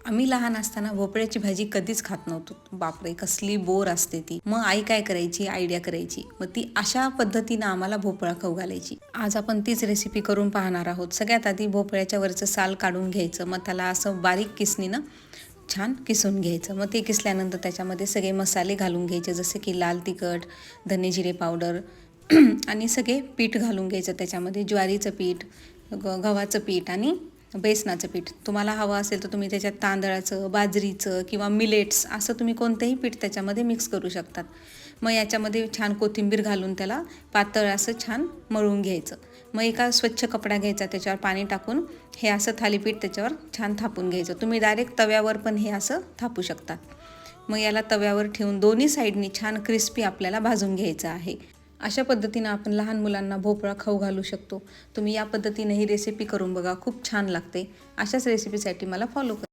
आम्ही लहान असताना भोपळ्याची भाजी कधीच खात नव्हतो. बापरे, कसली बोर असते ती. मग आई काय करायची, आयडिया करायची. मग ती अशा पद्धतीनं आम्हाला भोपळा खाऊ घालायची. आज आपण तीच रेसिपी करून पाहणार आहोत. सगळ्यात आधी भोपळ्याच्या वरचं साल काढून घ्यायचं. मग त्याला असं बारीक किसणीनं छान किसून घ्यायचं. मग ते किसल्यानंतर त्याच्यामध्ये सगळे मसाले घालून घ्यायचे, जसे की लाल तिखट, धने जिरे पावडर आणि सगळे पीठ घालून घ्यायचं त्याच्यामध्ये. ज्वारीचं पीठ, गव्हाचं पीठ आणि बेसनाचं पीठ. तुम्हाला हवं असेल तर तुम्ही त्याच्यात तांदळाचं, बाजरीचं किंवा मिलेट्स असं तुम्ही कोणतंही पीठ त्याच्यामध्ये मिक्स करू शकतात. मग याच्यामध्ये छान कोथिंबीर घालून त्याला पातळ असं छान मळून घ्यायचं. मग एका स्वच्छ कपडा घ्यायचा, त्याच्यावर पाणी टाकून हे असं थालीपीठ त्याच्यावर छान थापून घ्यायचं. तुम्ही डायरेक्ट तव्यावर पण हे असं थापू शकतात. मग याला तव्यावर ठेवून दोन्ही साईडनी छान क्रिस्पी आपल्याला भाजून घ्यायचं आहे. अशा पद्धतीनं आपण लहान मुलांना भोपळा खाऊ घालू शकतो. तुम्ही या पद्धतीने ही रेसिपी करून बघा, खूप छान लागते. अशाच रेसिपीसाठी मला फॉलो करा.